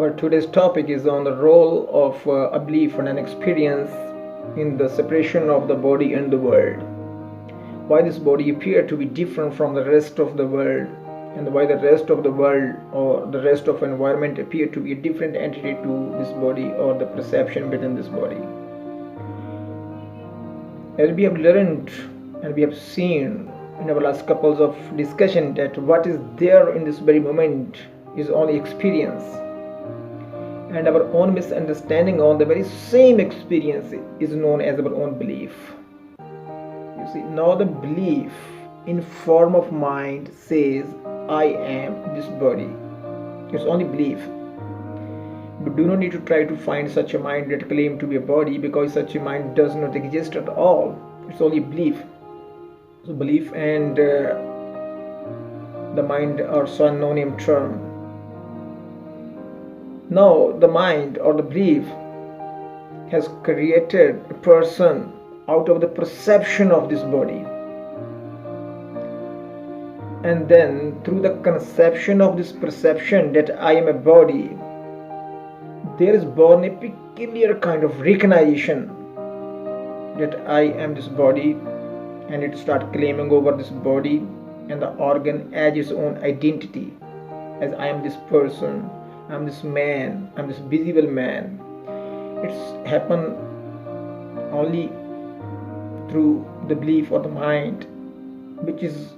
Our today's topic is on the role of a belief and an experience in the separation of the body and the world. Why this body appear to be different from the rest of the world, and why the rest of the world or the rest of environment appear to be a different entity to this body or the perception within this body. As we have learned and we have seen in our last couples of discussion that what is there in this very moment is only experience, and our own misunderstanding on the very same experience is known as our own belief. You see, now the belief in form of mind says I am this body. It's only belief. But do not need to try to find such a mind that claim to be a body, because such a mind does not exist at all. It's only belief. So belief and the mind are synonym term. Now the mind or the belief has created a person out of the perception of this body, and then through the conception of this perception that I am a body, there is born a peculiar kind of recognition that I am this body, and it starts claiming over this body and the organ as its own identity, as I am this person, I'm this man, I'm this visible man. It's happened only through the belief or the mind, which is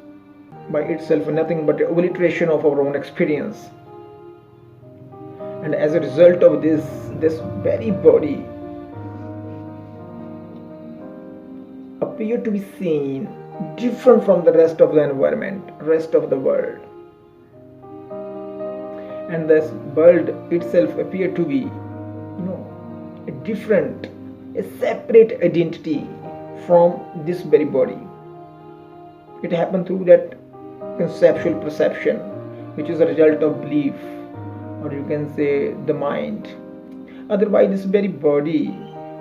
by itself nothing but an obliteration of our own experience. And as a result of this very body appear to be seen different from the rest of the environment, rest of the world. And this world itself appear to be, a different, a separate identity from this very body. It happened through that conceptual perception, which is a result of belief, or you can say the mind. Otherwise, this very body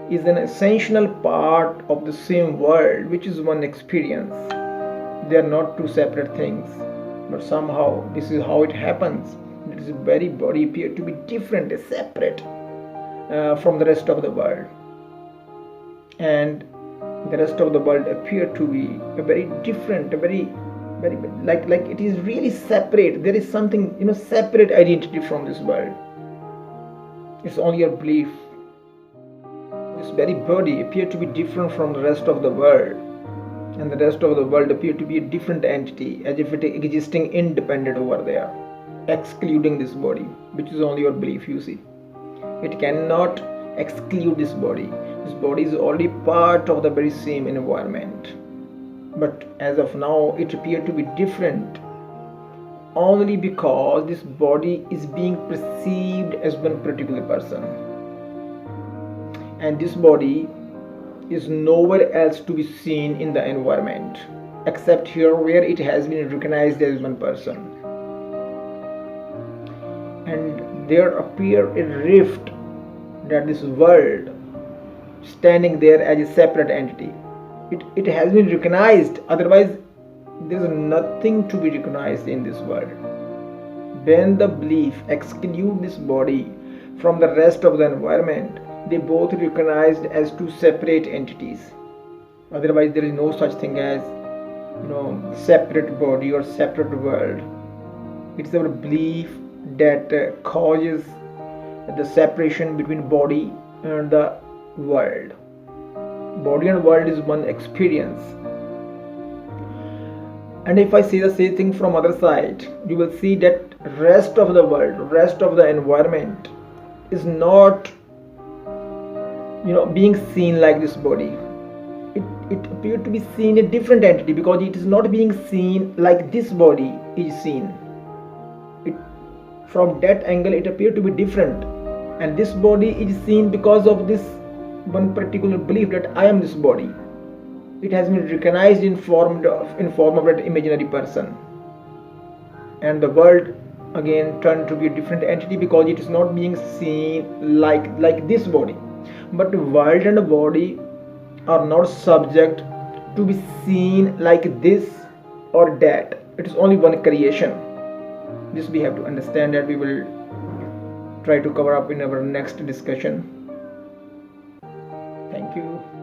is an essential part of the same world, which is one experience. They are not two separate things, but somehow this is how it happens. This very body appears to be different, separate from the rest of the world, and the rest of the world appear to be a very different, a very like it is really separate. There is something separate identity from this world. It's only your belief. This very body appear to be different from the rest of the world, and the rest of the world appear to be a different entity, as if it is existing independent over there, excluding this body, which is only your belief. You see, it cannot exclude this body. This body is already part of the very same environment, but as of now it appears to be different only because this body is being perceived as one particular person, and this body is nowhere else to be seen in the environment except here, where it has been recognized as one person. And there appear a rift that this world standing there as a separate entity, it has been recognized. Otherwise there is nothing to be recognized in this world. When the belief exclude this body from the rest of the environment, they both recognized as two separate entities. Otherwise there is no such thing as separate body or separate world. It's our belief that causes the separation between body and the world. Body and world is one experience. And if I say the same thing from other side, you will see that rest of the world, rest of the environment is not being seen like this body. It appears to be seen a different entity, because it is not being seen like this body is seen. From that angle it appears to be different, and this body is seen because of this one particular belief that I am this body. It has been recognized in form of that imaginary person, and the world again turned to be a different entity because it is not being seen like this body. But the world and the body are not subject to be seen like this or that. It is only one creation. This we have to understand, that we will try to cover up in our next discussion. Thank you.